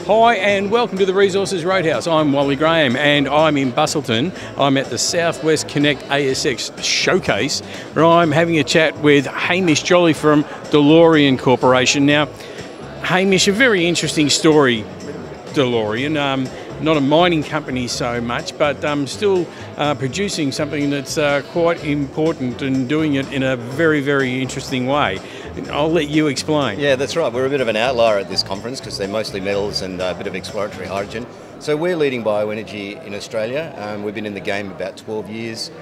Hi and welcome to the Resources Roadhouse. I'm Wally Graham and I'm in Busselton. I'm at the South-West Connect ASX Showcase where I'm having a chat with Hamish Jolly from Delorean Corporation. Now, Hamish, a very interesting story, Delorean. Not a mining company so much, but still producing something that's quite important and doing it in a very, very interesting way. I'll let you explain. Yeah, that's right. We're a bit of an outlier at this conference because they're mostly metals and a bit of exploratory hydrogen. So we're leading bioenergy in Australia. We've been in the game about 12 years.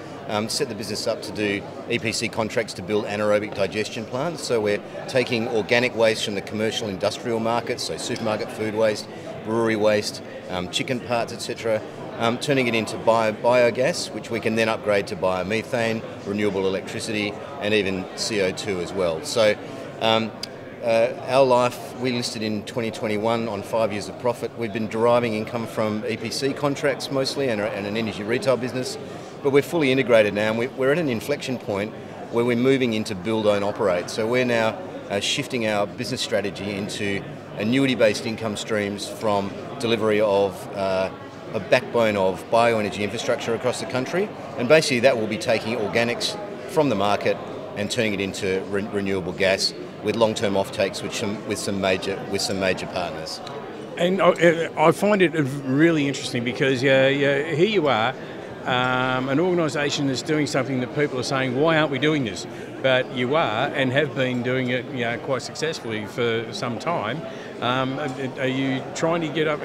Set the business up to do EPC contracts to build anaerobic digestion plants. So we're taking organic waste from the commercial industrial markets, so supermarket food waste, brewery waste, chicken parts, etc., turning it into biogas, which we can then upgrade to biomethane, renewable electricity, and even CO2 as well. So our life, we listed in 2021 on 5 years of profit. We've been deriving income from EPC contracts mostly and an energy retail business, but we're fully integrated now and we're at an inflection point where we're moving into build, own, operate. So we're now shifting our business strategy into annuity-based income streams from delivery of a backbone of bioenergy infrastructure across the country, and basically that will be taking organics from the market and turning it into renewable gas with long-term offtakes with some major partners. And I find it really interesting because here you are, an organisation that's doing something that people are saying, why aren't we doing this? But you are and have been doing it quite successfully for some time. Are you trying to get up,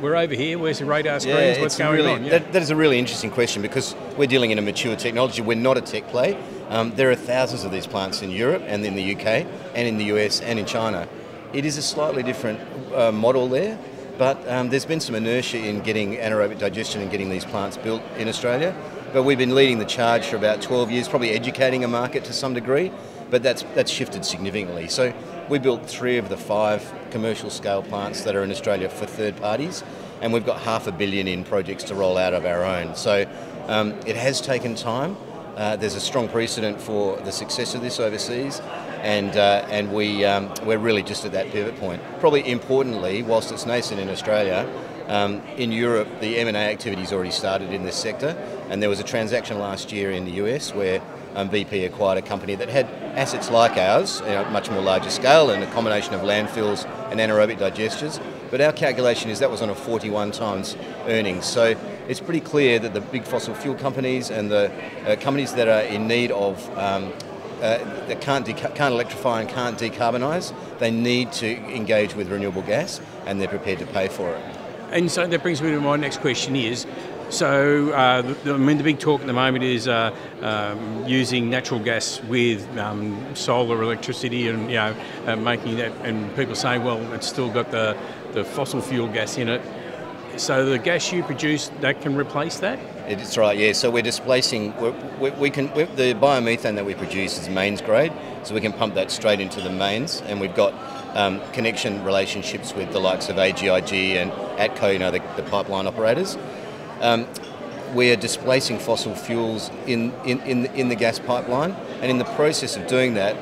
we're over here, where's the radar screens, what's going on? Yeah. That is a really interesting question because we're dealing in a mature technology. We're not a tech play. There are thousands of these plants in Europe and in the UK and in the US and in China. It is a slightly different model there, but there's been some inertia in getting anaerobic digestion and getting these plants built in Australia. But we've been leading the charge for about 12 years, probably educating a market to some degree, but that's shifted significantly. So we built 3 of the 5 commercial scale plants that are in Australia for third parties, and we've got $500 million in projects to roll out of our own. So it has taken time. There's a strong precedent for the success of this overseas, and we're really just at that pivot point. Probably importantly, whilst it's nascent in Australia, in Europe the M&A activity's already started in this sector, and there was a transaction last year in the US where BP acquired a company that had assets like ours, much more larger scale and a combination of landfills and anaerobic digesters. But our calculation is that was on a 41 times earnings. So it's pretty clear that the big fossil fuel companies and the companies that are in need of that can't electrify and can't decarbonise, they need to engage with renewable gas, and they're prepared to pay for it. And so that brings me to my next question is, so the big talk at the moment is using natural gas with solar electricity and making that, and people saying, well, it's still got the fossil fuel gas in it. So the gas you produce, that can replace that? It's right, yeah. So we're displacing, the biomethane that we produce is mains grade, so we can pump that straight into the mains, and we've got connection relationships with the likes of AGIG and ATCO, the pipeline operators. We're displacing fossil fuels in the gas pipeline, and in the process of doing that,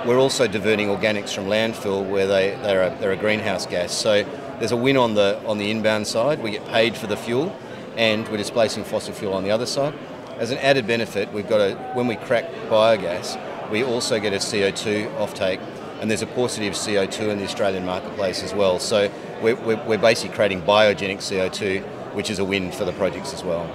we're also diverting organics from landfill where they're a greenhouse gas. So there's a win on the inbound side. We get paid for the fuel, and we're displacing fossil fuel on the other side. As an added benefit, when we crack biogas, we also get a CO2 offtake, and there's a paucity of CO2 in the Australian marketplace as well. So we're basically creating biogenic CO2, which is a win for the projects as well.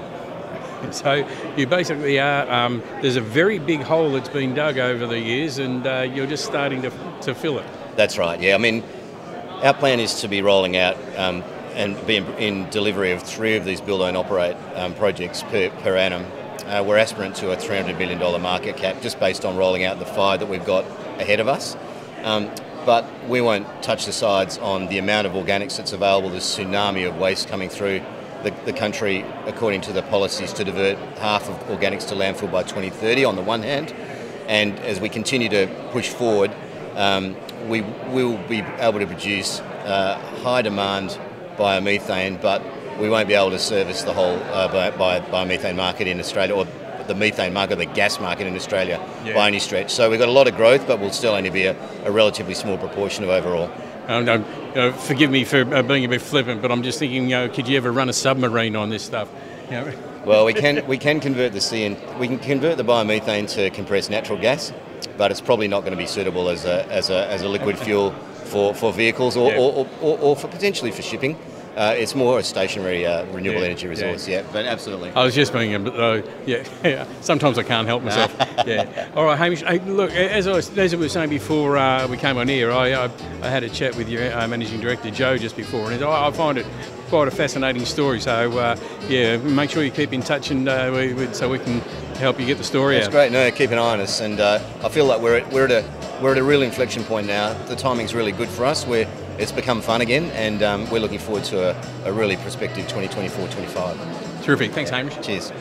So you basically are, there's a very big hole that's been dug over the years, and you're just starting to fill it. That's right, yeah. I mean, our plan is to be rolling out and be in delivery of 3 of these build, own, operate projects per annum. We're aspirant to a $300 million market cap just based on rolling out the 5 that we've got ahead of us. But we won't touch the sides on the amount of organics that's available, this tsunami of waste coming through the country, according to the policies to divert half of organics to landfill by 2030 on the one hand, and as we continue to push forward, we will be able to produce high demand biomethane, but we won't be able to service the whole biomethane market in Australia, or the methane market, the gas market in Australia by any stretch. So we've got a lot of growth, but we'll still only be a relatively small proportion of overall. Forgive me for being a bit flippant, but I'm just thinking, could you ever run a submarine on this stuff? Well, we can convert we can convert the biomethane to compressed natural gas, but it's probably not going to be suitable as a liquid fuel for vehicles or for potentially for shipping. It's more a stationary renewable energy resource, but absolutely. I was just being sometimes I can't help myself. All right, Hamish, hey, look, as we were saying before we came on here, I had a chat with your Managing Director, Joe, just before, and I find it quite a fascinating story. So, make sure you keep in touch and so we can help you get the story out. That's great. No, keep an eye on us, and I feel like we're at a real inflection point now. The timing's really good for us. It's become fun again, and we're looking forward to a really prospective 2024-25. Terrific. Thanks, Hamish. Cheers.